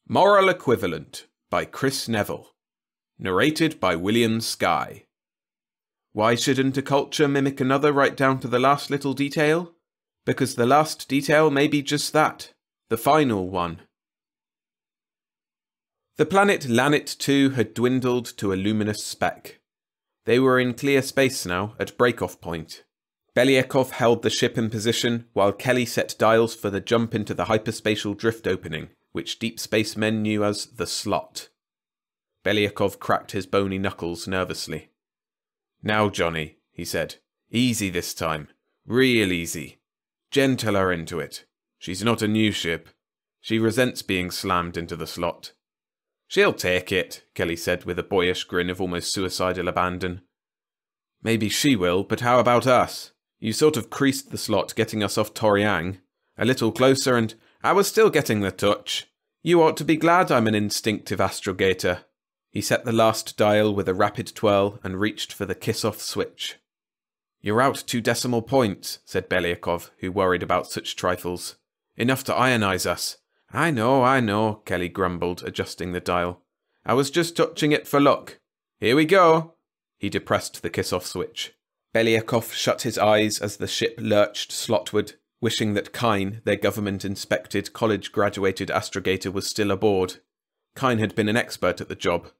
Moral Equivalent by Kris Neville. Narrated by William Skye. Why shouldn't a culture mimic another right down to the last little detail? Because the last detail may be just that, the final one. The planet Lanit 2 had dwindled to a luminous speck. They were in clear space now, at break-off point. Belyakov held the ship in position, while Kelly set dials for the jump into the hyperspatial drift opening, which deep space men knew as the slot. Belyakov cracked his bony knuckles nervously. "Now, Johnny," he said. "Easy this time. Real easy. Gentler into it. She's not a new ship. She resents being slammed into the slot." "She'll take it," Kelly said with a boyish grin of almost suicidal abandon. "Maybe she will, but how about us? You sort of creased the slot getting us off Toriang. A little closer and I was still getting the touch. You ought to be glad I'm an instinctive astrogator." He set the last dial with a rapid twirl and reached for the kiss-off switch. "You're out 2 decimal points," said Belyakov, who worried about such trifles. "Enough to ionize us." I know, Kelly grumbled, adjusting the dial. "I was just touching it for luck. Here we go." He depressed the kiss-off switch. Belyakov shut his eyes as the ship lurched slotward, wishing that Kine, their government-inspected, college-graduated astrogator, was still aboard. Kine had been an expert at the job.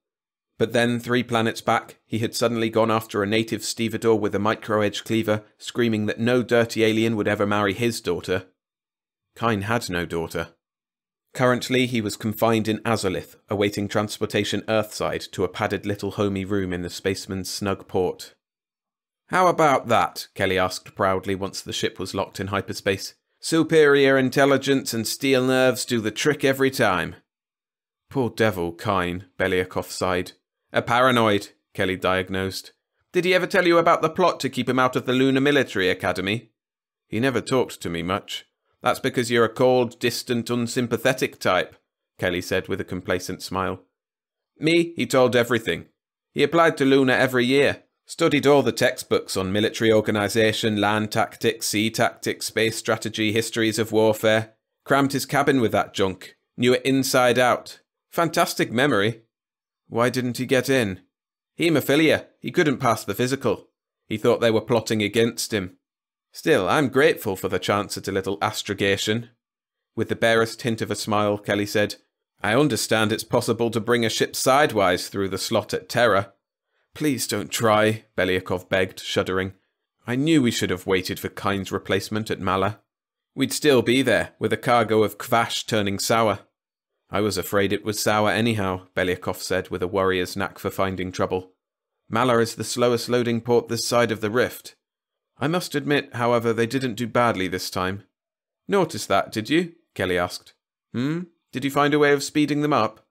But then, 3 planets back, he had suddenly gone after a native stevedore with a micro-edge cleaver, screaming that no dirty alien would ever marry his daughter. Kine had no daughter. Currently, he was confined in Azolith, awaiting transportation Earthside to a padded little homey room in the spaceman's snug port. "How about that?" Kelly asked proudly once the ship was locked in hyperspace. "Superior intelligence and steel nerves do the trick every time." "Poor devil, Kine," Belyakov sighed. "A paranoid," Kelly diagnosed. "Did he ever tell you about the plot to keep him out of the Lunar Military Academy?" "He never talked to me much." "That's because you're a cold, distant, unsympathetic type," Kelly said with a complacent smile. "Me, he told everything. He applied to Luna every year. Studied all the textbooks on military organization, land tactics, sea tactics, space strategy, histories of warfare. Crammed his cabin with that junk. Knew it inside out. Fantastic memory." "Why didn't he get in?" "Haemophilia. He couldn't pass the physical. He thought they were plotting against him. Still, I'm grateful for the chance at a little astrogation." With the barest hint of a smile, Kelly said, "I understand it's possible to bring a ship sidewise through the slot at Terra." "Please don't try," Belyakov begged, shuddering. "I knew we should have waited for Kine's replacement at Mala. We'd still be there, with a cargo of kvash turning sour." "I was afraid it was sour anyhow," Belyakov said with a warrior's knack for finding trouble. "Mala is the slowest loading port this side of the rift. I must admit, however, they didn't do badly this time." "Notice that, did you?" Kelly asked. Did you find a way of speeding them up?"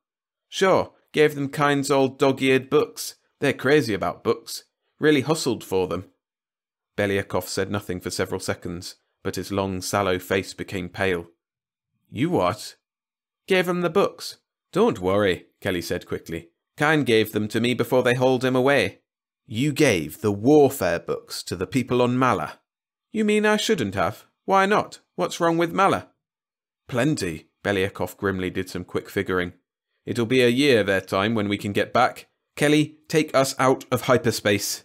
"Sure, gave them Kine's old dog-eared books. They're crazy about books. Really hustled for them." Belyakov said nothing for several seconds, but his long, sallow face became pale. "You what?" "Gave them the books." "Don't worry," Kelly said quickly. "Kine gave them to me before they hauled him away." "You gave the warfare books to the people on Mala?" "You mean I shouldn't have? Why not? What's wrong with Mala?" "Plenty." Belyakov grimly did some quick figuring. "It'll be a year their time when we can get back. Kelly, take us out of hyperspace."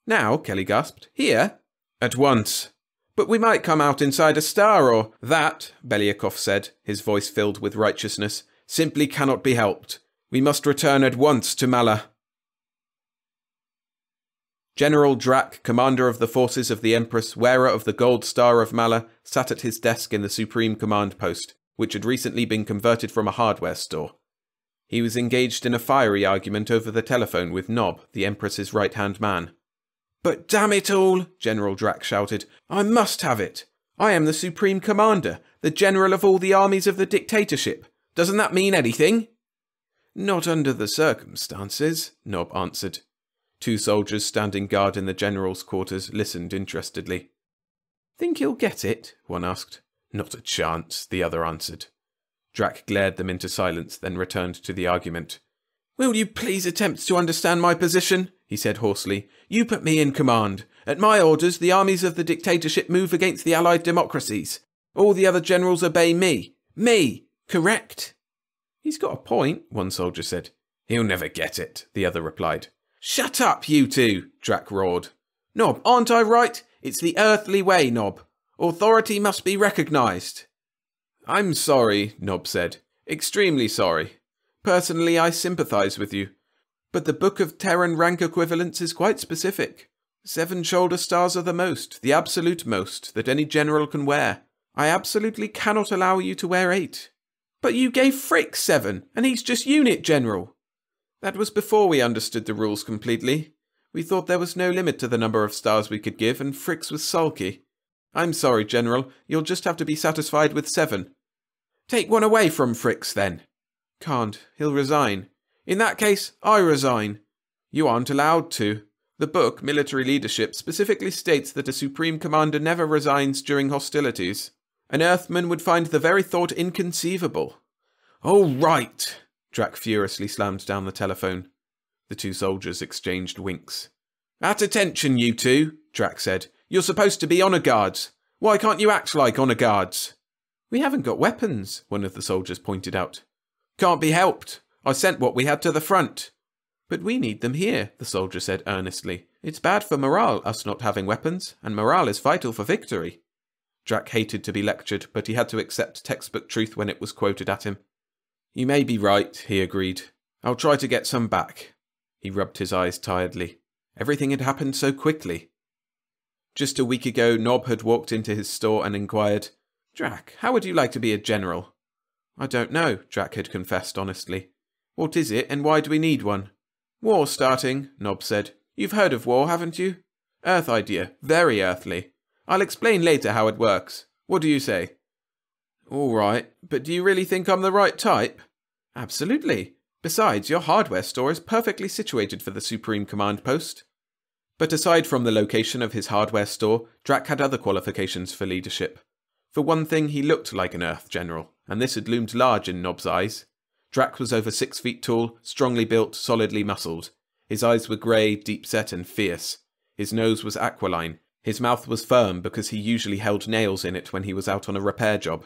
"Now?" Kelly gasped. "Here?" "At once." "But we might come out inside a star or—" "That," Belyakov said, his voice filled with righteousness, "simply cannot be helped. We must return at once to Mala." General Drack, commander of the forces of the Empress, wearer of the Gold Star of Mala, sat at his desk in the Supreme Command Post, which had recently been converted from a hardware store. He was engaged in a fiery argument over the telephone with Nob, the Empress's right-hand man. "But damn it all," General Drack shouted, "I must have it. I am the Supreme Commander, the General of all the armies of the dictatorship. Doesn't that mean anything?" "Not under the circumstances," Nob answered. 2 soldiers standing guard in the general's quarters listened interestedly. "Think he'll get it?" one asked. "Not a chance," the other answered. Drack glared them into silence, then returned to the argument. "Will you please attempt to understand my position?" he said hoarsely. "You put me in command. At my orders, the armies of the dictatorship move against the allied democracies. All the other generals obey me. Me! Correct?" He He's got a point, one soldier said. He'll never get it, the other replied. Shut up, you two, Drac roared. Nob, aren't I right? It's the earthly way, Nob. Authority must be recognised. I'm sorry, Nob said. Extremely sorry. Personally, I sympathise with you. But the Book of Terran rank equivalents is quite specific. 7 shoulder stars are the most, the absolute most, that any general can wear. I absolutely cannot allow you to wear 8. But you gave Frick 7, and he's just unit general. That was before we understood the rules completely. We thought there was no limit to the number of stars we could give, and Frick's was sulky. I'm sorry, General, you'll just have to be satisfied with 7. Take one away from Frick's, then. Can't. He'll resign. In that case, I resign. You aren't allowed to. The book, Military Leadership, specifically states that a Supreme Commander never resigns during hostilities. An Earthman would find the very thought inconceivable. All right! Drac furiously slammed down the telephone. The 2 soldiers exchanged winks. At attention, you two, Drac said. You're supposed to be honour guards. Why can't you act like honour guards? We haven't got weapons, one of the soldiers pointed out. Can't be helped. I sent what we had to the front. But we need them here, the soldier said earnestly. It's bad for morale, us not having weapons, and morale is vital for victory. Drac hated to be lectured, but he had to accept textbook truth when it was quoted at him. You may be right, he agreed. I'll try to get some back. He rubbed his eyes tiredly. Everything had happened so quickly. Just a week ago, Nob had walked into his store and inquired, Drac, how would you like to be a general? I don't know, Drac had confessed honestly. What is it, and why do we need one? War starting, Nob said. You've heard of war, haven't you? Earth idea, very earthly. I'll explain later how it works. What do you say? All right, but do you really think I'm the right type? Absolutely. Besides, your hardware store is perfectly situated for the Supreme Command post. But aside from the location of his hardware store, Drac had other qualifications for leadership. For one thing, he looked like an Earth general, and this had loomed large in Nob's eyes. Drac was over 6 feet tall, strongly built, solidly muscled. His eyes were grey, deep-set and fierce. His nose was aquiline. His mouth was firm because he usually held nails in it when he was out on a repair job.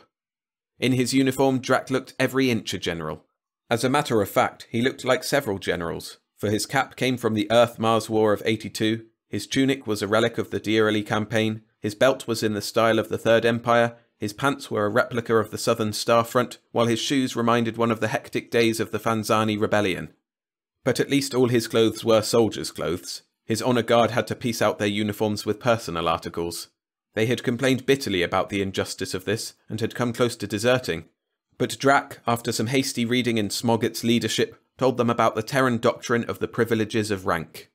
In his uniform, Drac looked every inch a general. As a matter of fact, he looked like several generals, for his cap came from the Earth-Mars War of '82, his tunic was a relic of the DROLL campaign, his belt was in the style of the Third Empire, his pants were a replica of the Southern Star Front, while his shoes reminded one of the hectic days of the Fanzani Rebellion. But at least all his clothes were soldiers' clothes. His honour guard had to piece out their uniforms with personal articles. They had complained bitterly about the injustice of this, and had come close to deserting. But Drac, after some hasty reading in Smoggott's leadership, told them about the Terran doctrine of the privileges of rank.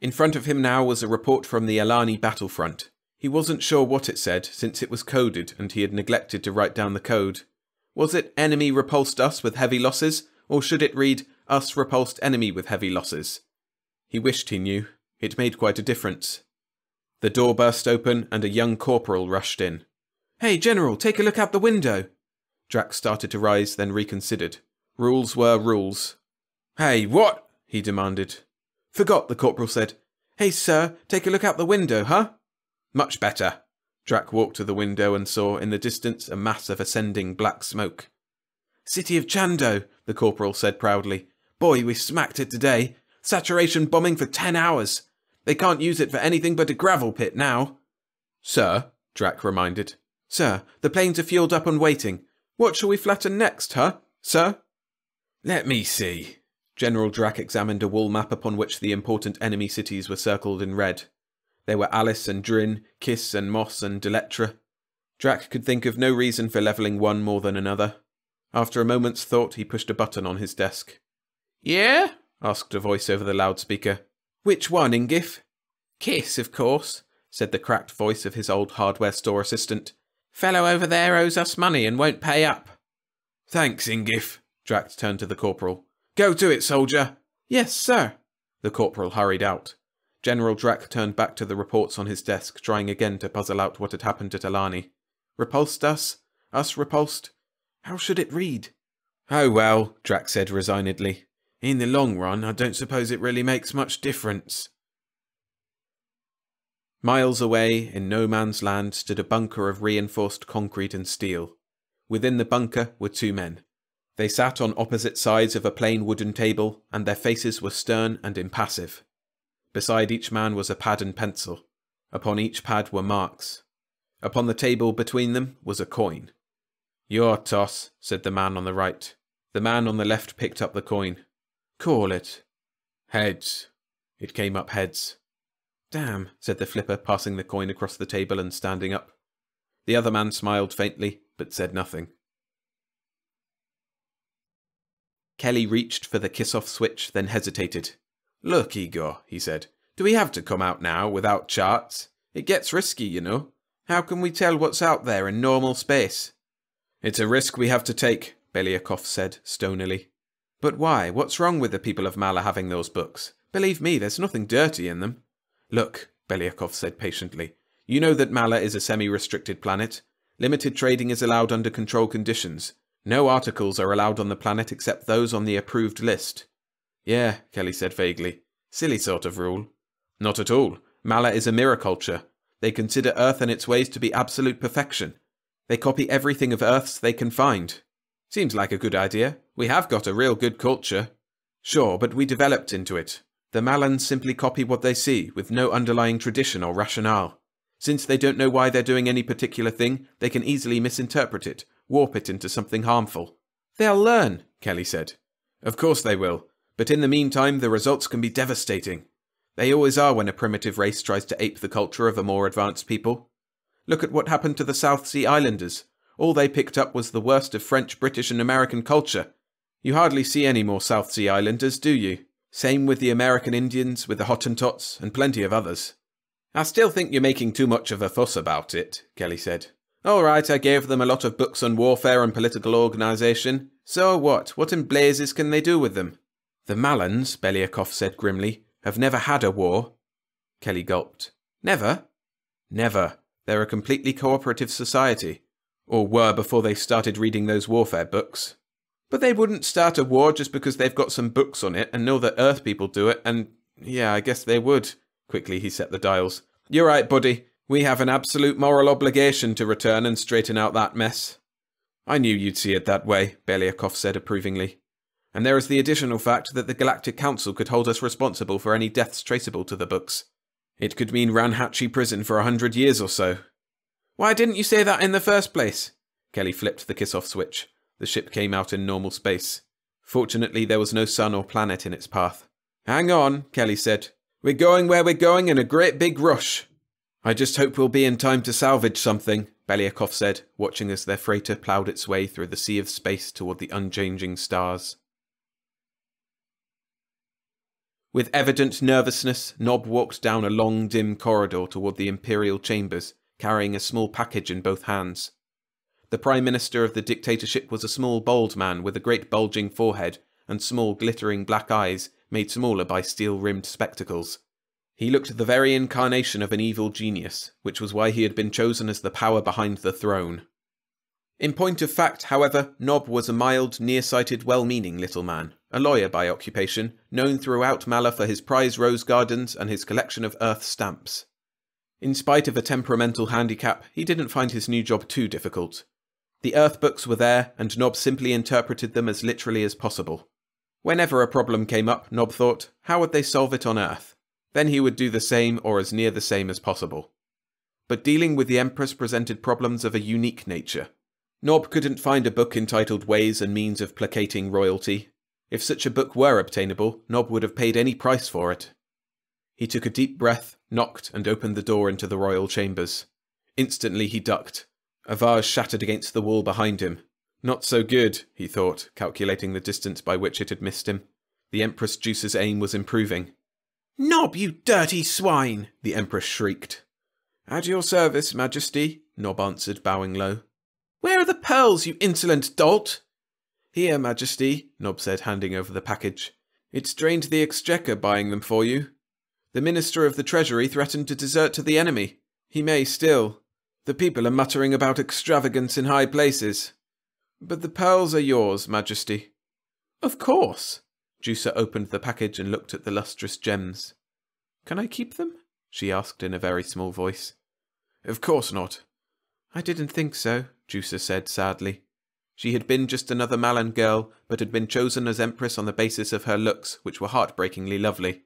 In front of him now was a report from the Alani battlefront. He wasn't sure what it said, since it was coded and he had neglected to write down the code. Was it enemy repulsed us with heavy losses, or should it read us repulsed enemy with heavy losses? He wished he knew. It made quite a difference. The door burst open and a young corporal rushed in. Hey, General, take a look out the window. Drac started to rise, then reconsidered. Rules were rules. Hey, what? He demanded. Forgot, the corporal said. Hey, sir, take a look out the window, huh? Much better. Drac walked to the window and saw, in the distance, a mass of ascending black smoke. City of Chando, the corporal said proudly. Boy, we smacked it today. Saturation bombing for 10 hours. They can't use it for anything but a gravel pit now. Sir, Drac reminded. Sir, the planes are fueled up and waiting. What shall we flatten next, huh, sir? Let me see. General Drac examined a wall map upon which the important enemy cities were circled in red. There were Alice and Drin, Kiss and Moss and Deletra. Drac could think of no reason for levelling one more than another. After a moment's thought, he pushed a button on his desk. Yeah? Asked a voice over the loudspeaker. Which one, Ingif? Kiss, of course, said the cracked voice of his old hardware store assistant. Fellow over there owes us money and won't pay up. Thanks, Ingif. Drac turned to the corporal. Go to it, soldier. Yes, sir. The corporal hurried out. General Drac turned back to the reports on his desk, trying again to puzzle out what had happened at Alani. Repulsed us? Us repulsed? How should it read? Oh well, Drac said resignedly. In the long run, I don't suppose it really makes much difference. Miles away, in no man's land, stood a bunker of reinforced concrete and steel. Within the bunker were 2 men. They sat on opposite sides of a plain wooden table, and their faces were stern and impassive. Beside each man was a pad and pencil. Upon each pad were marks. Upon the table between them was a coin. "Your toss," said the man on the right. The man on the left picked up the coin. "Call it." "Heads." It came up heads. "Damn," said the flipper, passing the coin across the table and standing up. The other man smiled faintly, but said nothing. Kelly reached for the kiss-off switch, then hesitated. "Look, Igor," he said, "do we have to come out now without charts? It gets risky, you know. How can we tell what's out there in normal space?" "It's a risk we have to take," Belyakov said stonily. "But why? What's wrong with the people of Mala having those books? Believe me, there's nothing dirty in them." "Look," Belyakov said patiently, "you know that Mala is a semi-restricted planet. Limited trading is allowed under control conditions. No articles are allowed on the planet except those on the approved list." "Yeah," Kelly said vaguely. "Silly sort of rule." "Not at all. Mala is a mirror culture. They consider Earth and its ways to be absolute perfection. They copy everything of Earth's they can find. Seems like a good idea. We have got a real good culture." "Sure, but we developed into it. The Malans simply copy what they see, with no underlying tradition or rationale. Since they don't know why they're doing any particular thing, they can easily misinterpret it, warp it into something harmful." "They'll learn," Kelly said. "Of course they will, but in the meantime the results can be devastating. They always are when a primitive race tries to ape the culture of a more advanced people. Look at what happened to the South Sea Islanders. All they picked up was the worst of French, British and American culture. You hardly see any more South Sea Islanders, do you? Same with the American Indians, with the Hottentots, and plenty of others." "I still think you're making too much of a fuss about it," Kelly said. "All right, I gave them a lot of books on warfare and political organisation. So what? What in blazes can they do with them?" "The Malans," Belyakov said grimly, "have never had a war." Kelly gulped. "Never?" "Never. They're a completely cooperative society. Or were before they started reading those warfare books." "But they wouldn't start a war just because they've got some books on it and know that Earth people do it and... yeah, I guess they would." Quickly he set the dials. "You're right, buddy. We have an absolute moral obligation to return and straighten out that mess." "I knew you'd see it that way," Belyakov said approvingly. "And there is the additional fact that the Galactic Council could hold us responsible for any deaths traceable to the books. It could mean Ranhachi prison for 100 years or so." "Why didn't you say that in the first place?" Kelly flipped the kiss-off switch. The ship came out in normal space. Fortunately, there was no sun or planet in its path. "Hang on," Kelly said. "We're going where we're going in a great big rush." "I just hope we'll be in time to salvage something," Belyakov said, watching as their freighter ploughed its way through the sea of space toward the unchanging stars. With evident nervousness, Nob walked down a long, dim corridor toward the Imperial chambers, carrying a small package in both hands. The Prime Minister of the dictatorship was a small, bald man with a great bulging forehead and small, glittering black eyes made smaller by steel-rimmed spectacles. He looked the very incarnation of an evil genius, which was why he had been chosen as the power behind the throne. In point of fact, however, Nob was a mild, nearsighted, well-meaning little man, a lawyer by occupation, known throughout Mala for his prize rose gardens and his collection of Earth stamps. In spite of a temperamental handicap, he didn't find his new job too difficult. The Earth books were there, and Nob simply interpreted them as literally as possible. Whenever a problem came up, Nob thought, how would they solve it on Earth? Then he would do the same or as near the same as possible. But dealing with the Empress presented problems of a unique nature. Nob couldn't find a book entitled Ways and Means of Placating Royalty. If such a book were obtainable, Nob would have paid any price for it. He took a deep breath, knocked, and opened the door into the royal chambers. Instantly he ducked. A vase shattered against the wall behind him. Not so good, he thought, calculating the distance by which it had missed him. The Empress Juice's aim was improving. "Nob, you dirty swine!" the Empress shrieked. "At your service, Majesty," Nob answered, bowing low. "Where are the pearls, you insolent dolt?" "Here, Majesty," Nob said, handing over the package. "It's drained the exchequer buying them for you. The Minister of the Treasury threatened to desert to the enemy. He may still. The people are muttering about extravagance in high places. But the pearls are yours, Majesty." "Of course." Juicer opened the package and looked at the lustrous gems. "Can I keep them?" she asked in a very small voice. "Of course not." "I didn't think so," Juicer said sadly. She had been just another Malan girl, but had been chosen as empress on the basis of her looks, which were heartbreakingly lovely.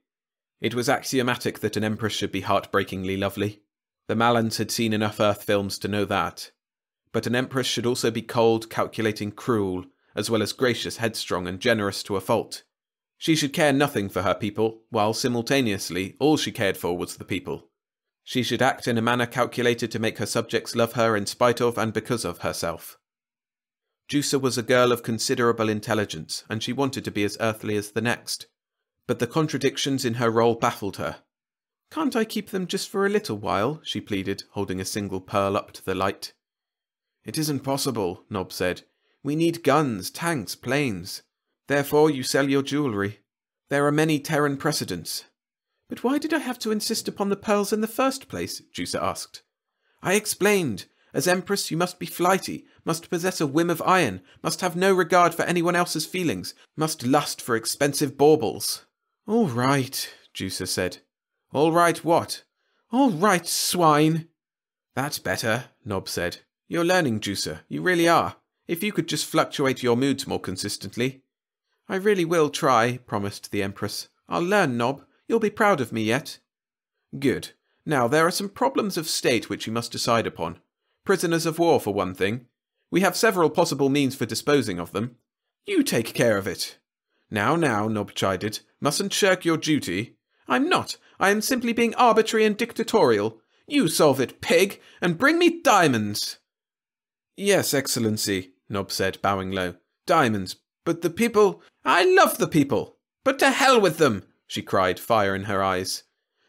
It was axiomatic that an empress should be heartbreakingly lovely. The Malans had seen enough Earth films to know that. But an empress should also be cold, calculating, cruel, as well as gracious, headstrong, and generous to a fault. She should care nothing for her people, while simultaneously all she cared for was the people. She should act in a manner calculated to make her subjects love her in spite of and because of herself. Jusa was a girl of considerable intelligence, and she wanted to be as earthly as the next. But the contradictions in her role baffled her. "Can't I keep them just for a little while?" she pleaded, holding a single pearl up to the light. "It isn't possible," Nob said. "We need guns, tanks, planes. Therefore you sell your jewellery. There are many Terran precedents." "But why did I have to insist upon the pearls in the first place?" Jusa asked. "I explained. As Empress you must be flighty, must possess a whim of iron, must have no regard for anyone else's feelings, must lust for expensive baubles." "All right," Jusa said. "All right what?" "All right, swine." "That's better," Nob said. "You're learning, Jusa. You really are. If you could just fluctuate your moods more consistently." "I really will try," promised the Empress. "I'll learn, Nob. You'll be proud of me yet." "Good. Now, there are some problems of state which you must decide upon. Prisoners of war, for one thing. We have several possible means for disposing of them." "You take care of it." Now, Nob chided. "Mustn't shirk your duty." "I'm not. I am simply being arbitrary and dictatorial. You solve it, pig, and bring me diamonds." "Yes, Excellency," Nob said, bowing low. "Diamonds. But the people—" "I love the people. But to hell with them," she cried, fire in her eyes.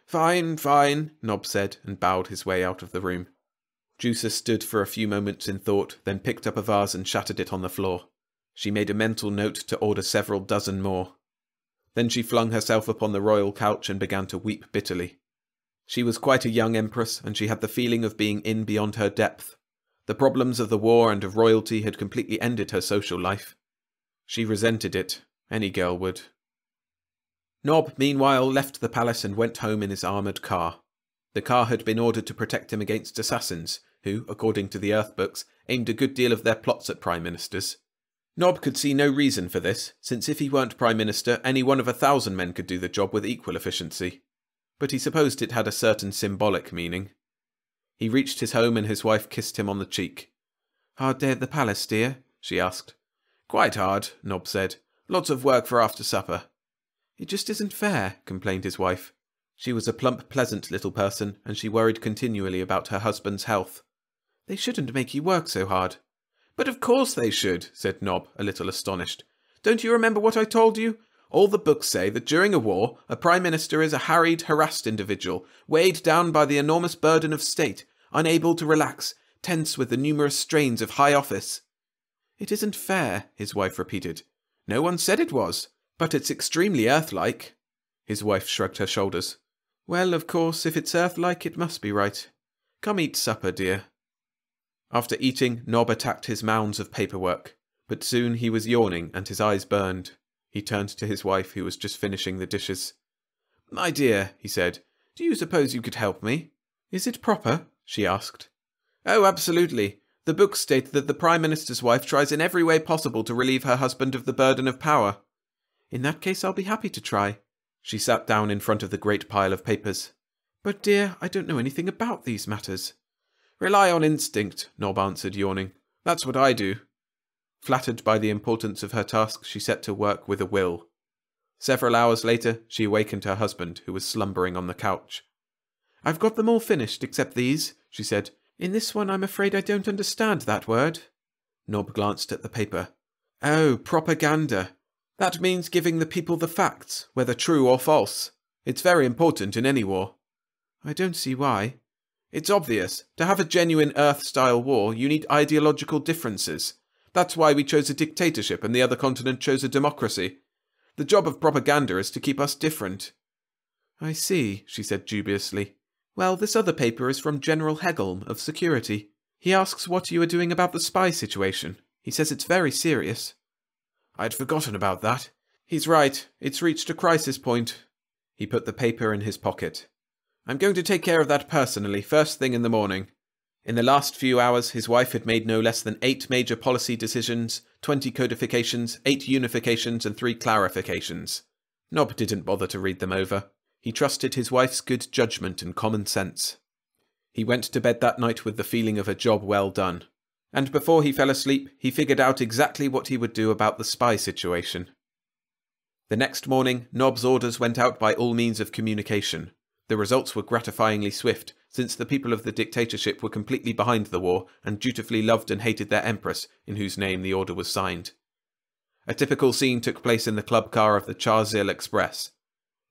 "Fine, fine," Nob said, and bowed his way out of the room. Jusa stood for a few moments in thought, then picked up a vase and shattered it on the floor. She made a mental note to order several dozen more. Then she flung herself upon the royal couch and began to weep bitterly. She was quite a young empress, and she had the feeling of being in beyond her depth. The problems of the war and of royalty had completely ended her social life. She resented it. Any girl would. Nob, meanwhile, left the palace and went home in his armoured car. The car had been ordered to protect him against assassins, who, according to the Earth books, aimed a good deal of their plots at Prime Ministers. Nob could see no reason for this, since if he weren't Prime Minister, any one of 1,000 men could do the job with equal efficiency. But he supposed it had a certain symbolic meaning. He reached his home and his wife kissed him on the cheek. "Hard day at the palace, dear?" she asked. "Quite hard," Nob said. "Lots of work for after supper." "It just isn't fair," complained his wife. She was a plump, pleasant little person, and she worried continually about her husband's health. "They shouldn't make you work so hard." "But of course they should," said Nob, a little astonished. "Don't you remember what I told you? All the books say that during a war, a prime minister is a harried, harassed individual, weighed down by the enormous burden of state, unable to relax, tense with the numerous strains of high office." "It isn't fair," his wife repeated. "No one said it was, but it's extremely Earth-like." His wife shrugged her shoulders. "Well, of course, if it's Earth-like, it must be right. Come eat supper, dear." After eating, Nob attacked his mounds of paperwork, but soon he was yawning and his eyes burned. He turned to his wife, who was just finishing the dishes. "My dear," he said, "do you suppose you could help me?" "Is it proper?" she asked. "Oh, absolutely. The books state that the Prime Minister's wife tries in every way possible to relieve her husband of the burden of power." "In that case, I'll be happy to try." She sat down in front of the great pile of papers. "But, dear, I don't know anything about these matters." "Rely on instinct," Nob answered, yawning. "That's what I do." Flattered by the importance of her task, she set to work with a will. Several hours later, she awakened her husband, who was slumbering on the couch. "I've got them all finished, except these," she said. "In this one, I'm afraid I don't understand that word." Nob glanced at the paper. "Oh, propaganda. That means giving the people the facts, whether true or false. It's very important in any war." "I don't see why." "It's obvious. To have a genuine Earth-style war, you need ideological differences. That's why we chose a dictatorship and the other continent chose a democracy. The job of propaganda is to keep us different." "I see," she said dubiously. "Well, this other paper is from General Hegelm of Security. He asks what you are doing about the spy situation. He says it's very serious." "I'd forgotten about that. He's right. It's reached a crisis point." He put the paper in his pocket. "I'm going to take care of that personally, first thing in the morning." In the last few hours, his wife had made no less than 8 major policy decisions, 20 codifications, 8 unifications, and 3 clarifications. Nob didn't bother to read them over. He trusted his wife's good judgment and common sense. He went to bed that night with the feeling of a job well done. And before he fell asleep, he figured out exactly what he would do about the spy situation. The next morning, Nob's orders went out by all means of communication. The results were gratifyingly swift, since the people of the dictatorship were completely behind the war and dutifully loved and hated their empress, in whose name the order was signed. A typical scene took place in the club car of the Charzil Express.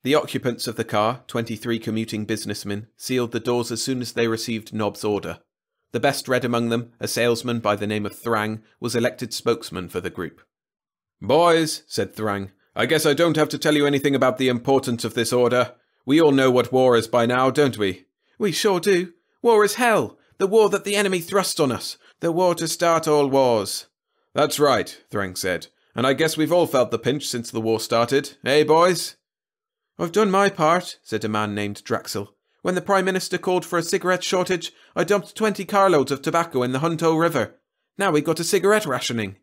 The occupants of the car, 23 commuting businessmen, sealed the doors as soon as they received Nob's order. The best read among them, a salesman by the name of Thrang, was elected spokesman for the group. "Boys," said Thrang, "I guess I don't have to tell you anything about the importance of this order. We all know what war is by now, don't we?" "We sure do. War is hell. The war that the enemy thrust on us. The war to start all wars." "That's right," Thrang said. "And I guess we've all felt the pinch since the war started. Eh, boys?" "I've done my part," said a man named Draxel. "When the Prime Minister called for a cigarette shortage, I dumped 20 carloads of tobacco in the Hunto River. Now we got a cigarette rationing."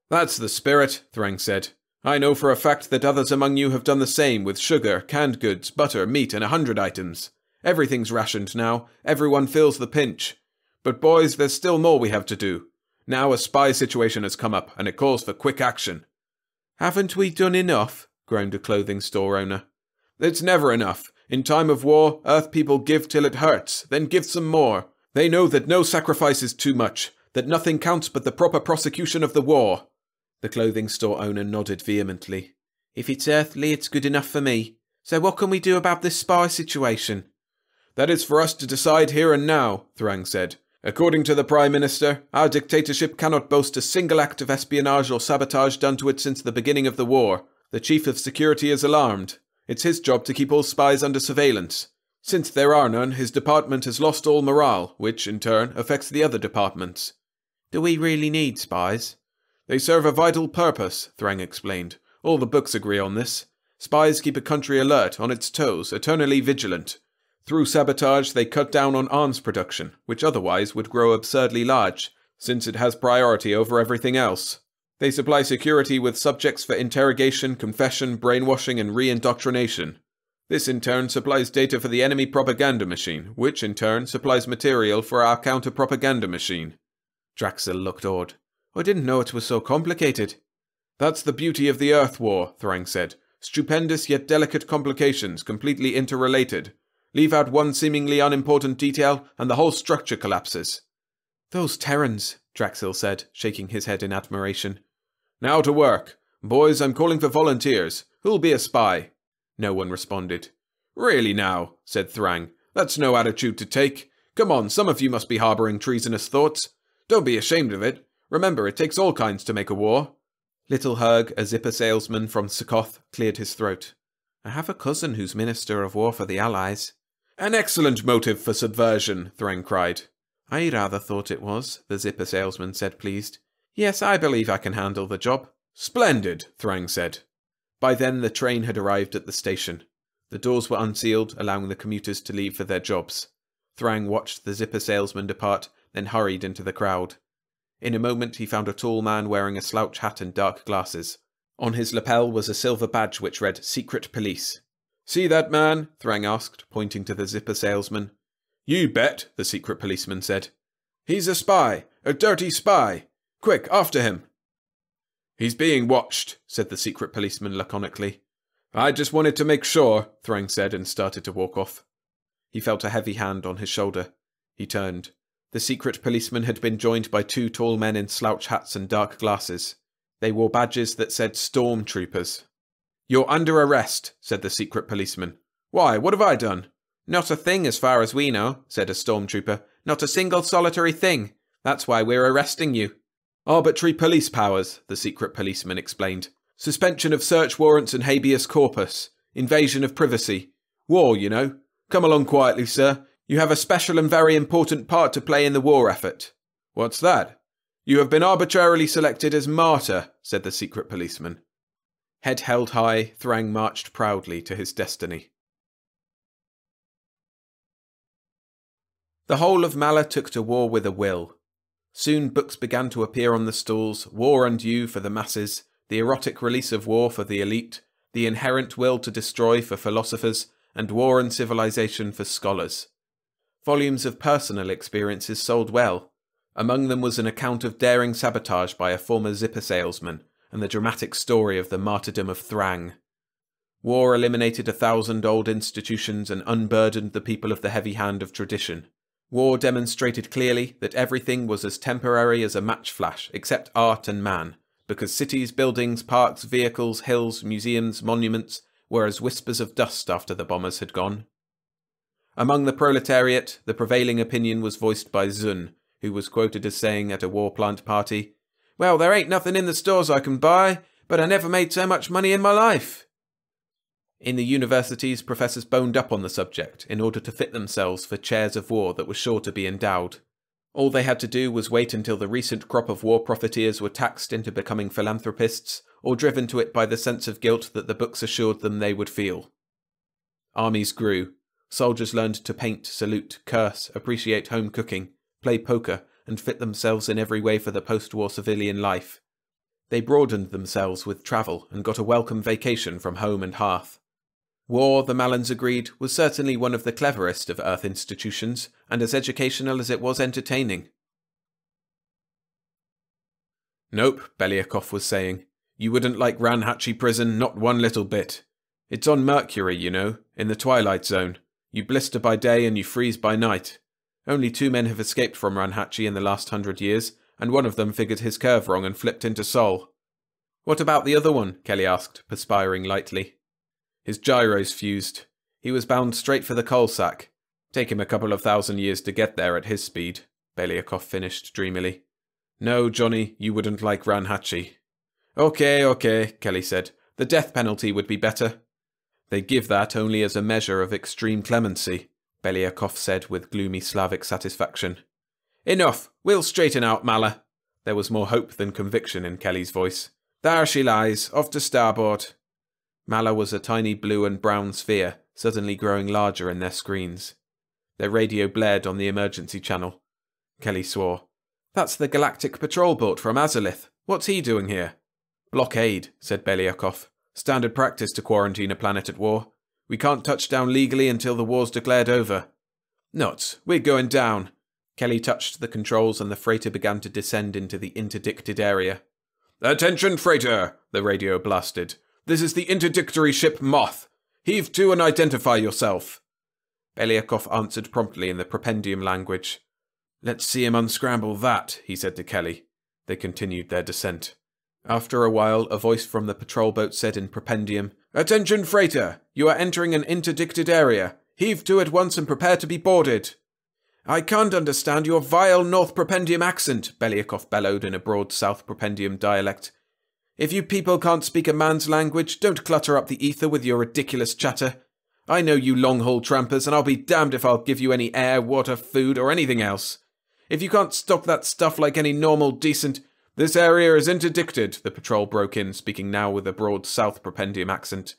"That's the spirit," Thrang said. "I know for a fact that others among you have done the same with sugar, canned goods, butter, meat, and 100 items. Everything's rationed now. Everyone feels the pinch. But boys, there's still more we have to do. Now a spy situation has come up, and it calls for quick action." "Haven't we done enough?" groaned a clothing store owner. "It's never enough. In time of war, Earth people give till it hurts, then give some more. They know that no sacrifice is too much, that nothing counts but the proper prosecution of the war." The clothing store owner nodded vehemently. "If it's earthly, it's good enough for me. So what can we do about this spy situation?" "That is for us to decide here and now," Thrang said. "According to the Prime Minister, our dictatorship cannot boast a single act of espionage or sabotage done to it since the beginning of the war. The Chief of Security is alarmed. It's his job to keep all spies under surveillance. Since there are none, his department has lost all morale, which, in turn, affects the other departments." "Do we really need spies?" "They serve a vital purpose," Thrang explained. "All the books agree on this. Spies keep a country alert, on its toes, eternally vigilant. Through sabotage, they cut down on arms production, which otherwise would grow absurdly large, since it has priority over everything else. They supply security with subjects for interrogation, confession, brainwashing, and re-indoctrination. This in turn supplies data for the enemy propaganda machine, which in turn supplies material for our counter-propaganda machine." Draxel looked awed. "I didn't know it was so complicated." "That's the beauty of the Earth War," Thrang said. "Stupendous yet delicate complications, completely interrelated. Leave out one seemingly unimportant detail, and the whole structure collapses." "Those Terrans," Draxel said, shaking his head in admiration. "Now to work. Boys, I'm calling for volunteers. Who'll be a spy?" No one responded. "Really now," said Thrang. "That's no attitude to take. Come on, some of you must be harbouring treasonous thoughts. Don't be ashamed of it. Remember, it takes all kinds to make a war." Little Herg, a zipper salesman from Succoth, cleared his throat. "I have a cousin who's Minister of War for the Allies." "An excellent motive for subversion," Thrang cried. "I rather thought it was," the zipper salesman said, pleased. "Yes, I believe I can handle the job." "Splendid," Thrang said. By then the train had arrived at the station. The doors were unsealed, allowing the commuters to leave for their jobs. Thrang watched the zipper salesman depart, then hurried into the crowd. In a moment he found a tall man wearing a slouch hat and dark glasses. On his lapel was a silver badge which read Secret Police. "See that man?" Thrang asked, pointing to the zipper salesman. "You bet," the secret policeman said. "He's a spy, a dirty spy. Quick, after him." "He's being watched," said the secret policeman laconically. "I just wanted to make sure," Thrang said and started to walk off. He felt a heavy hand on his shoulder. He turned. The secret policeman had been joined by 2 tall men in slouch hats and dark glasses. They wore badges that said Stormtroopers. "You're under arrest," said the secret policeman. "Why, what have I done?" "Not a thing as far as we know," said a stormtrooper. "Not a single solitary thing. That's why we're arresting you." "Arbitrary police powers," the secret policeman explained. "Suspension of search warrants and habeas corpus. Invasion of privacy. War, you know. Come along quietly, sir. You have a special and very important part to play in the war effort." "What's that?" "You have been arbitrarily selected as martyr," said the secret policeman. Head held high, Thrang marched proudly to his destiny. The whole of Mala took to war with a will. Soon books began to appear on the stalls, War and You for the masses, the erotic release of war for the elite, the inherent will to destroy for philosophers, and War and Civilization for scholars. Volumes of personal experiences sold well. Among them was an account of daring sabotage by a former zipper salesman, and the dramatic story of the martyrdom of Thrang. War eliminated 1,000 old institutions and unburdened the people of the heavy hand of tradition. War demonstrated clearly that everything was as temporary as a match flash, except art and man, because cities, buildings, parks, vehicles, hills, museums, monuments were as whispers of dust after the bombers had gone. Among the proletariat, the prevailing opinion was voiced by Zun, who was quoted as saying at a war plant party, "Well, there ain't nothing in the stores I can buy, but I never made so much money in my life." In the universities, professors boned up on the subject in order to fit themselves for chairs of war that were sure to be endowed. All they had to do was wait until the recent crop of war profiteers were taxed into becoming philanthropists, or driven to it by the sense of guilt that the books assured them they would feel. Armies grew. Soldiers learned to paint, salute, curse, appreciate home cooking, play poker, and fit themselves in every way for the post-war civilian life. They broadened themselves with travel and got a welcome vacation from home and hearth. War, the Malans agreed, was certainly one of the cleverest of Earth institutions, and as educational as it was entertaining. "Nope," Belyakov was saying. "You wouldn't like Ranhachi Prison, not one little bit. It's on Mercury, you know, in the Twilight Zone. You blister by day and you freeze by night. Only 2 men have escaped from Ranhachi in the last 100 years, and one of them figured his curve wrong and flipped into Sol." "What about the other one?" Kelly asked, perspiring lightly. "His gyros fused. He was bound straight for the coal sack. Take him a couple of 1,000 years to get there at his speed," Belyakov finished dreamily. "No, Johnny, you wouldn't like Ranhachi." Okay, Kelly said. "The death penalty would be better." "They give that only as a measure of extreme clemency," Belyakov said with gloomy Slavic satisfaction. "Enough! We'll straighten out Mala." There was more hope than conviction in Kelly's voice. "There she lies, off to starboard." Mala was a tiny blue and brown sphere, suddenly growing larger in their screens. Their radio blared on the emergency channel. Kelly swore. "That's the Galactic Patrol boat from Azalith. What's he doing here?" "Blockade," said Belyakov. "Standard practice to quarantine a planet at war. We can't touch down legally until the war's declared over." "Nuts, we're going down." Kelly touched the controls and the freighter began to descend into the interdicted area. "Attention, freighter!" the radio blasted. "This is the interdictory ship Moth. Heave to and identify yourself." Belyakov answered promptly in the Propendium language. "Let's see him unscramble that," he said to Kelly. They continued their descent. After a while, a voice from the patrol boat said in Propendium, "Attention, freighter! You are entering an interdicted area. Heave to at once and prepare to be boarded." "I can't understand your vile North Propendium accent," Belyakov bellowed in a broad South Propendium dialect. "If you people can't speak a man's language, don't clutter up the ether with your ridiculous chatter. I know you long-haul trampers, and I'll be damned if I'll give you any air, water, food, or anything else. If you can't stop that stuff like any normal, decent—" "This area is interdicted," the patrol broke in, speaking now with a broad South Propendium accent.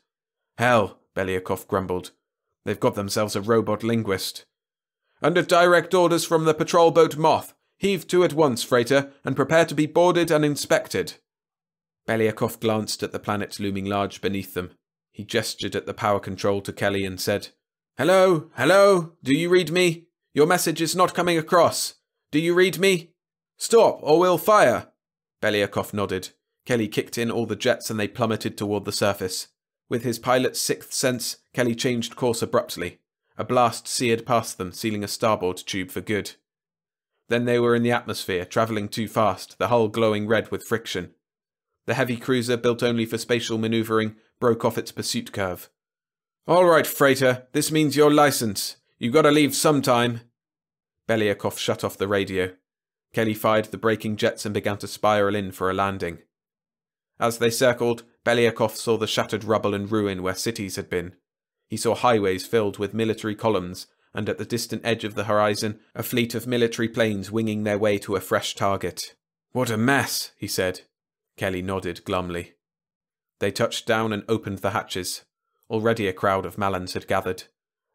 "Hell," Belyakov grumbled. "They've got themselves a robot linguist." "Under direct orders from the patrol boat Moth, heave to at once, freighter, and prepare to be boarded and inspected." Belyakov glanced at the planet looming large beneath them. He gestured at the power control to Kelly and said, "Hello? Hello? Do you read me? Your message is not coming across. Do you read me? Stop, or we'll fire." Belyakov nodded. Kelly kicked in all the jets and they plummeted toward the surface. With his pilot's sixth sense, Kelly changed course abruptly. A blast seared past them, sealing a starboard tube for good. Then they were in the atmosphere, travelling too fast, the hull glowing red with friction. The heavy cruiser, built only for spatial manoeuvring, broke off its pursuit curve. "All right, freighter, this means your license. You gotta leave sometime." Belyakov shut off the radio. Kelly fired the braking jets and began to spiral in for a landing. As they circled, Belyakov saw the shattered rubble and ruin where cities had been. He saw highways filled with military columns, and at the distant edge of the horizon, a fleet of military planes winging their way to a fresh target. "What a mess," he said. Kelly nodded glumly. They touched down and opened the hatches. Already a crowd of Malans had gathered.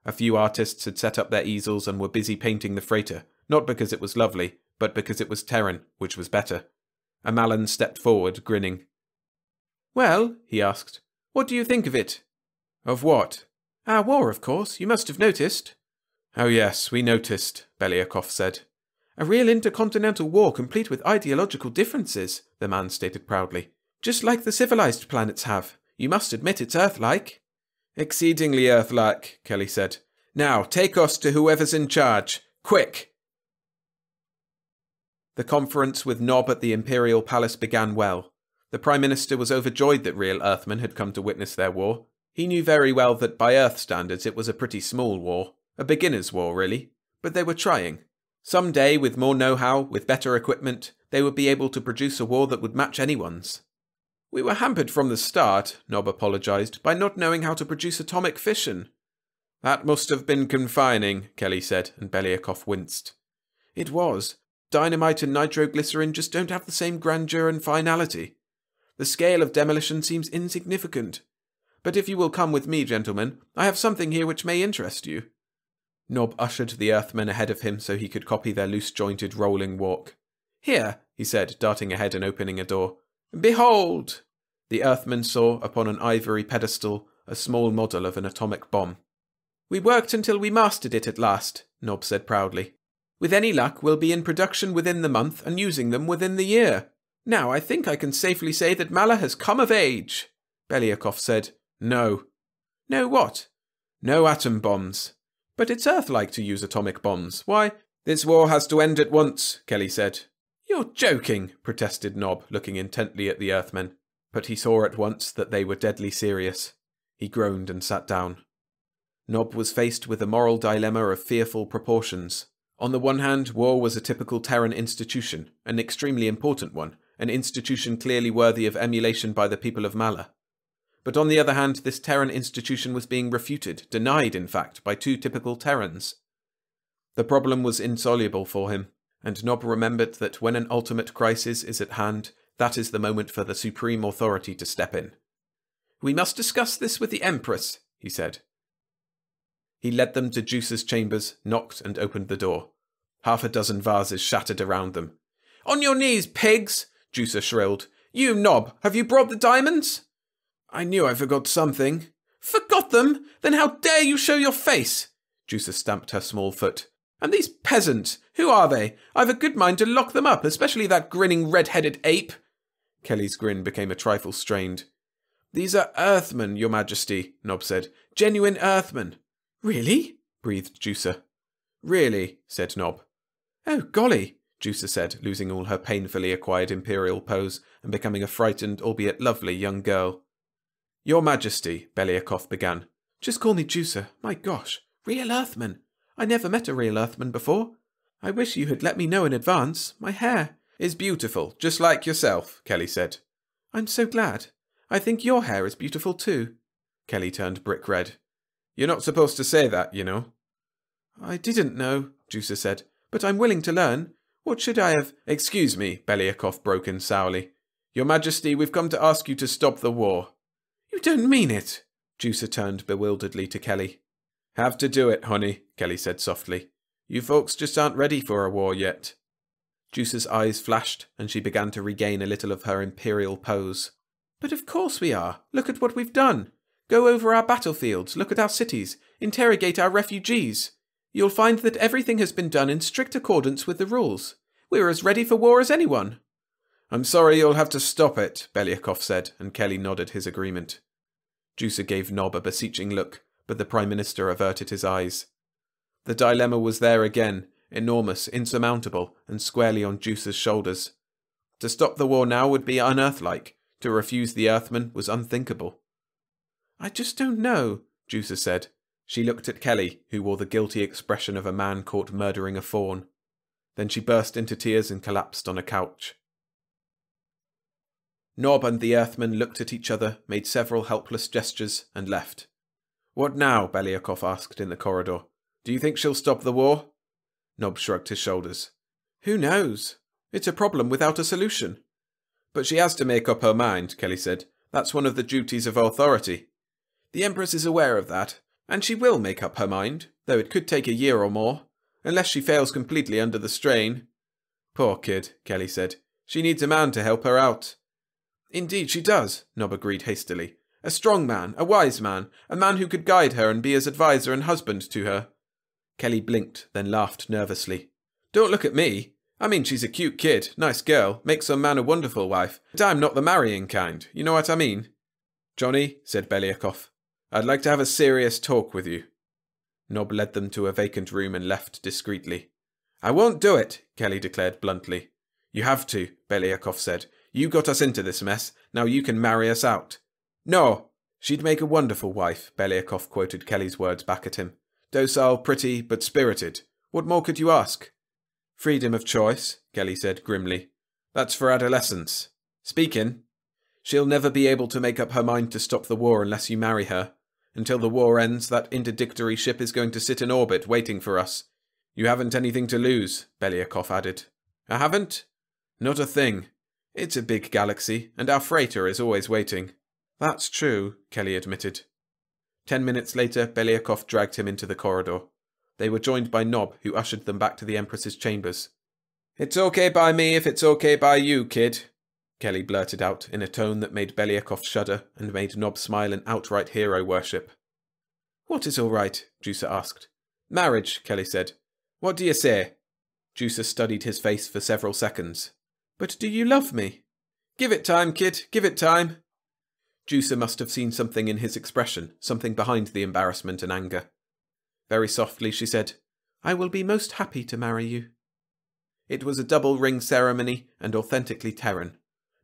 A few artists had set up their easels and were busy painting the freighter, not because it was lovely, but because it was Terran, which was better. Amalan stepped forward, grinning. "Well," he asked, "what do you think of it?" "Of what?" "Our war, of course. You must have noticed." "Oh yes, we noticed," Belyakov said. "A real intercontinental war complete with ideological differences," the man stated proudly. "Just like the civilized planets have. You must admit it's Earth-like." "Exceedingly Earth-like," Kelly said. "Now, take us to whoever's in charge. Quick!" The conference with Nob at the Imperial Palace began well. The Prime Minister was overjoyed that real Earthmen had come to witness their war. He knew very well that by Earth standards it was a pretty small war. A beginner's war, really. But they were trying. Some day, with more know-how, with better equipment, they would be able to produce a war that would match anyone's. "We were hampered from the start," Nob apologized, "by not knowing how to produce atomic fission." "That must have been confining," Kelly said, and Belyakov winced. "It was. Dynamite and nitroglycerin just don't have the same grandeur and finality. The scale of demolition seems insignificant. But if you will come with me, gentlemen, I have something here which may interest you." Nob ushered the Earthmen ahead of him so he could copy their loose-jointed rolling walk. "Here," he said, darting ahead and opening a door. "Behold!" The Earthmen saw, upon an ivory pedestal, a small model of an atomic bomb. "We worked until we mastered it at last," Nob said proudly. "With any luck, we'll be in production within the month and using them within the year. Now I think I can safely say that Mala has come of age." Belyakov said, "No." "No what?" "No atom bombs." "But it's Earth-like to use atomic bombs. Why?" "This war has to end at once," Kelly said. "You're joking," protested Nob, looking intently at the Earthmen. But he saw at once that they were deadly serious. He groaned and sat down. Nob was faced with a moral dilemma of fearful proportions. On the one hand, war was a typical Terran institution, an extremely important one, an institution clearly worthy of emulation by the people of Mala. But on the other hand, this Terran institution was being refuted, denied in fact, by two typical Terrans. The problem was insoluble for him, and Nob remembered that when an ultimate crisis is at hand, that is the moment for the supreme authority to step in. "We must discuss this with the Empress," he said. He led them to Juice's chambers, knocked and opened the door. Half a dozen vases shattered around them. "On your knees, pigs!" Juice shrilled. "You, Nob, have you brought the diamonds?" "I knew I forgot something." "Forgot them? Then how dare you show your face?" Juice stamped her small foot. "And these peasants, who are they? I've a good mind to lock them up, especially that grinning red-headed ape." Kelly's grin became a trifle strained. "These are Earthmen, Your Majesty," Nob said. "Genuine Earthmen." "Really?" breathed Juicer. "Really," said Nob. "Oh, golly," Juicer said, losing all her painfully acquired imperial pose and becoming a frightened, albeit lovely, young girl. "Your Majesty," Belyakov began. "Just call me Juicer. My gosh, real Earthman. I never met a real Earthman before. I wish you had let me know in advance. My hair is beautiful, just like yourself," Kelly said. "I'm so glad. I think your hair is beautiful too." Kelly turned brick red. "You're not supposed to say that, you know." "I didn't know," Juicer said, "but I'm willing to learn. What should I have—" "Excuse me," Belyakov broke in sourly. "Your Majesty, we've come to ask you to stop the war." "You don't mean it!" Juicer turned bewilderedly to Kelly. "Have to do it, honey," Kelly said softly. "You folks just aren't ready for a war yet." Juicer's eyes flashed, and she began to regain a little of her imperial pose. "But of course we are. Look at what we've done. Go over our battlefields, look at our cities, interrogate our refugees. You'll find that everything has been done in strict accordance with the rules. We're as ready for war as anyone." "I'm sorry you'll have to stop it," Belyakov said, and Kelly nodded his agreement. Juicer gave Nob a beseeching look, but the Prime Minister averted his eyes. The dilemma was there again, enormous, insurmountable, and squarely on Juicer's shoulders. To stop the war now would be unearthlike. To refuse the Earthmen was unthinkable. "I just don't know," Juicer said. She looked at Kelly, who wore the guilty expression of a man caught murdering a fawn. Then she burst into tears and collapsed on a couch. Nob and the Earthmen looked at each other, made several helpless gestures, and left. "What now?" Belyakov asked in the corridor. "Do you think she'll stop the war?" Nob shrugged his shoulders. "Who knows? It's a problem without a solution." "But she has to make up her mind," Kelly said. "That's one of the duties of authority." "The Empress is aware of that, And she will make up her mind, though it could take a year or more, unless she fails completely under the strain. Poor kid, Kelly said. She needs a man to help her out. Indeed she does, Nob agreed hastily. A strong man, a wise man, a man who could guide her and be as advisor and husband to her. Kelly blinked, then laughed nervously. Don't look at me. I mean, she's a cute kid, nice girl, makes some man a wonderful wife, but I'm not the marrying kind, you know what I mean? Johnny, said Belyakov, I'd like to have a serious talk with you. Nob led them to a vacant room and left discreetly. I won't do it, Kelly declared bluntly. You have to, Belyakov said. You got us into this mess, now you can marry us out. No, she'd make a wonderful wife, Belyakov quoted Kelly's words back at him. Docile, pretty, but spirited. What more could you ask? Freedom of choice, Kelly said grimly. That's for adolescents. Speaking. She'll never be able to make up her mind to stop the war unless you marry her. Until the war ends, that interdictory ship is going to sit in orbit waiting for us. You haven't anything to lose, Belyakov added. I haven't? Not a thing. It's a big galaxy, and our freighter is always waiting. That's true, Kelly admitted. 10 minutes later, Belyakov dragged him into the corridor. They were joined by Nob, who ushered them back to the Empress's chambers. It's okay by me if it's okay by you, kid, Kelly blurted out in a tone that made Belyakov shudder and made Nob smile in outright hero worship. What is all right? Juicer asked. Marriage, Kelly said. What do you say? Juicer studied his face for several seconds. But do you love me? Give it time, kid, give it time. Juicer must have seen something in his expression, something behind the embarrassment and anger. Very softly she said, I will be most happy to marry you. It was a double ring ceremony and authentically Terran.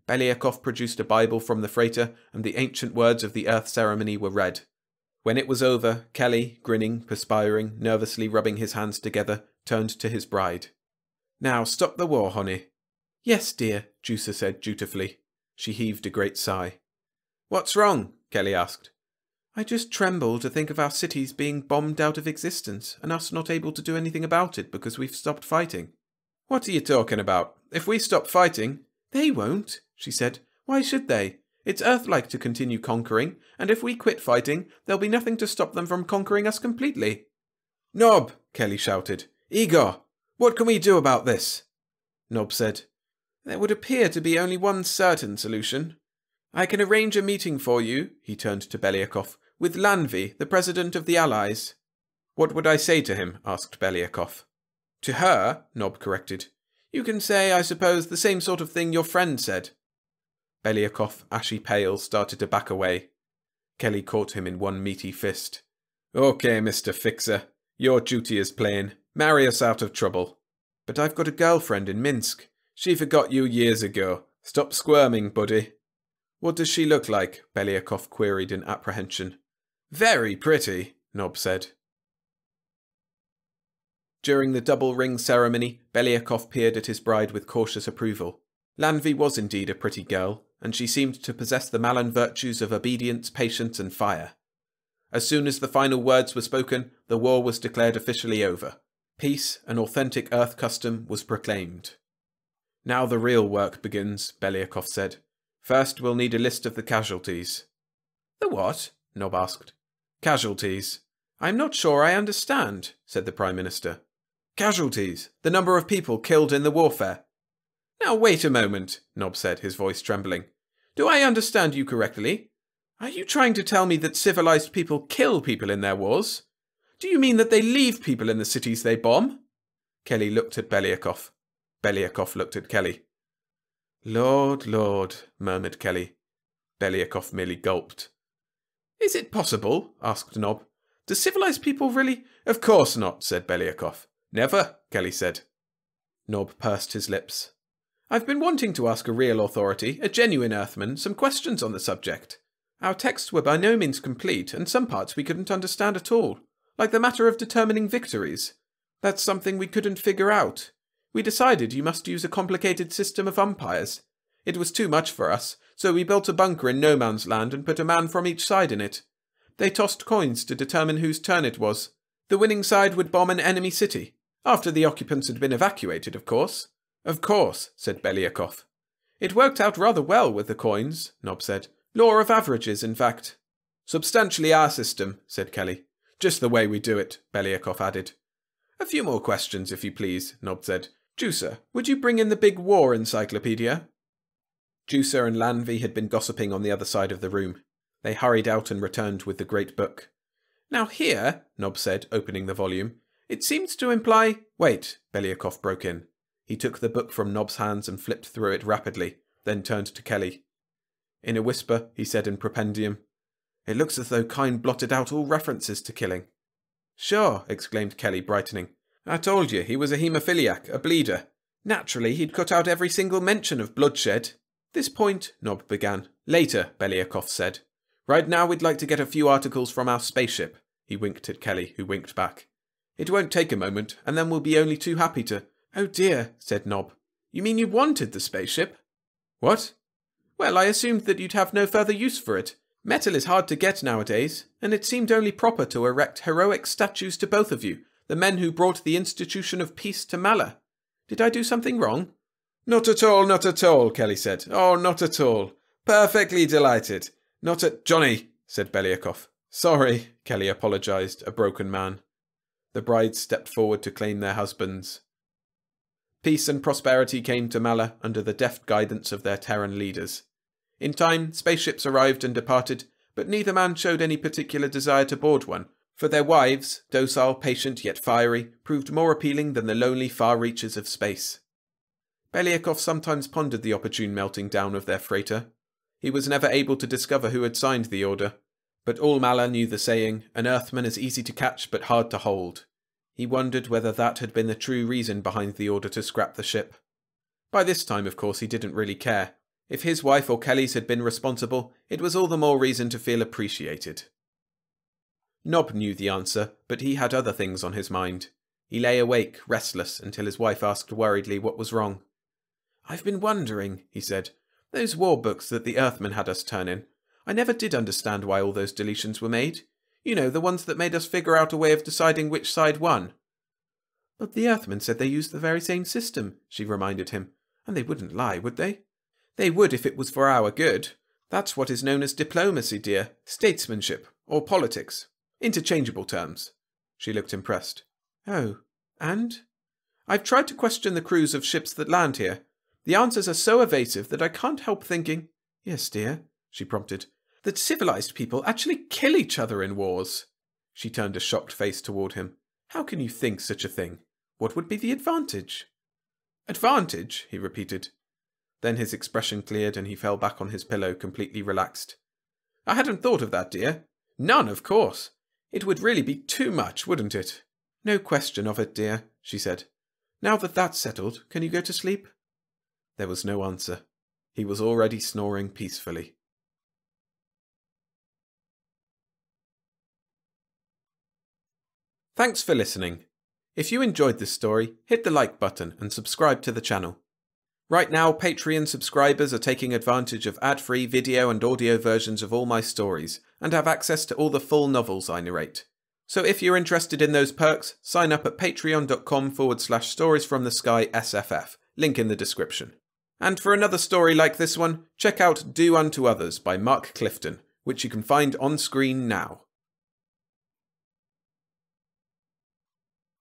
Belyakov produced a Bible from the freighter and the ancient words of the Earth ceremony were read. When it was over, Kelly, grinning, perspiring, nervously rubbing his hands together, turned to his bride. Now stop the war, honey. Yes, dear, Juicer said dutifully. She heaved a great sigh. What's wrong? Kelly asked. I just tremble to think of our cities being bombed out of existence and us not able to do anything about it because we've stopped fighting. What are you talking about? If we stop fighting... They won't, she said. Why should they? It's Earth-like to continue conquering, and if we quit fighting, there'll be nothing to stop them from conquering us completely. Nob, Kelly shouted. Igor, what can we do about this? Nob said, There would appear to be only one certain solution. I can arrange a meeting for you, he turned to Belyakov, with Lanvi, the President of the Allies. What would I say to him? Asked Belyakov. To her, Nob corrected. You can say, I suppose, the same sort of thing your friend said. Belyakov, ashy pale, started to back away. Kelly caught him in one meaty fist. Okay, Mr. Fixer, your duty is plain. Marry us out of trouble. But I've got a girlfriend in Minsk. She forgot you years ago. Stop squirming, buddy. What does she look like? Belyakov queried in apprehension. Very pretty, Nob said. During the double ring ceremony, Belyakov peered at his bride with cautious approval. Lanvi was indeed a pretty girl, and she seemed to possess the Malan virtues of obedience, patience, and fire. As soon as the final words were spoken, the war was declared officially over. Peace, an authentic Earth custom, was proclaimed. Now the real work begins, Belyakov said. First we'll need a list of the casualties. The what? Nob asked. Casualties. I'm not sure I understand, said the Prime Minister. Casualties. The number of people killed in the warfare. Now wait a moment, Nob said, his voice trembling. Do I understand you correctly? Are you trying to tell me that civilized people kill people in their wars? Do you mean that they leave people in the cities they bomb? Kelly looked at Belyakov. Belyakov looked at Kelly. Lord, Lord, murmured Kelly. Belyakov merely gulped. Is it possible? Asked Nob. Do civilized people really? Of course not, said Belyakov. Never, Kelly said. Nob pursed his lips. I've been wanting to ask a real authority, a genuine Earthman, some questions on the subject. Our texts were by no means complete, and some parts we couldn't understand at all, like the matter of determining victories. That's something we couldn't figure out. We decided you must use a complicated system of umpires. It was too much for us, so we built a bunker in no man's land and put a man from each side in it. They tossed coins to determine whose turn it was. The winning side would bomb an enemy city. After the occupants had been evacuated, of course. Of course, said Belyakov. It worked out rather well with the coins, Nob said. Law of averages, in fact. Substantially our system, said Kelly. Just the way we do it, Belyakov added. A few more questions, if you please, Nob said. Juicer, would you bring in the big war encyclopedia? Juicer and Lanvi had been gossiping on the other side of the room. They hurried out and returned with the great book. Now here, Nob said, opening the volume, it seems to imply— Wait, Belyakov broke in. He took the book from Nob's hands and flipped through it rapidly, then turned to Kelly. In a whisper, he said in Propendium, It looks as though Kyne blotted out all references to killing. Sure, exclaimed Kelly, brightening. I told you, he was a haemophiliac, a bleeder. Naturally, he'd cut out every single mention of bloodshed. This point, Nob began. Later, Belyakov said. Right now we'd like to get a few articles from our spaceship. He winked at Kelly, who winked back. It won't take a moment, and then we'll be only too happy to— Oh dear, said Nob. You mean you wanted the spaceship? What? Well, I assumed that you'd have no further use for it. Metal is hard to get nowadays, and it seemed only proper to erect heroic statues to both of you, the men who brought the institution of peace to Mala. Did I do something wrong? Not at all, Kelly said. Oh, not at all. Perfectly delighted. Not at— Johnny, said Belyakov. Sorry, Kelly apologised, a broken man. The brides stepped forward to claim their husbands. Peace and prosperity came to Mala under the deft guidance of their Terran leaders. In time, spaceships arrived and departed, but neither man showed any particular desire to board one, for their wives, docile, patient, yet fiery, proved more appealing than the lonely far reaches of space. Belyakov sometimes pondered the opportune melting down of their freighter. He was never able to discover who had signed the order, but all Mala knew the saying, an Earthman is easy to catch but hard to hold. He wondered whether that had been the true reason behind the order to scrap the ship. By this time, of course, he didn't really care. If his wife or Kelly's had been responsible, it was all the more reason to feel appreciated. Nob knew the answer, but he had other things on his mind. He lay awake, restless, until his wife asked worriedly what was wrong. I've been wondering, he said. Those war books that the Earthmen had us turn in. I never did understand why all those deletions were made. You know, the ones that made us figure out a way of deciding which side won. But the Earthmen said they used the very same system, she reminded him. And they wouldn't lie, would they? They would if it was for our good. That's what is known as diplomacy, dear. Statesmanship. Or politics. Interchangeable terms. She looked impressed. Oh, and? I've tried to question the crews of ships that land here. The answers are so evasive that I can't help thinking— Yes, dear, she prompted, that civilized people actually kill each other in wars. She turned a shocked face toward him. How can you think such a thing? What would be the advantage? Advantage, he repeated. Then his expression cleared and he fell back on his pillow, completely relaxed. I hadn't thought of that, dear. None, of course. It would really be too much, wouldn't it? No question of it, dear, she said. Now that that's settled, can you go to sleep? There was no answer. He was already snoring peacefully. Thanks for listening. If you enjoyed this story, hit the like button and subscribe to the channel. Right now, Patreon subscribers are taking advantage of ad-free video and audio versions of all my stories, and have access to all the full novels I narrate. So if you're interested in those perks, sign up at patreon.com/storiesfromthesky_SFF, link in the description. And for another story like this one, check out Do Unto Others by Mark Clifton, which you can find on screen now.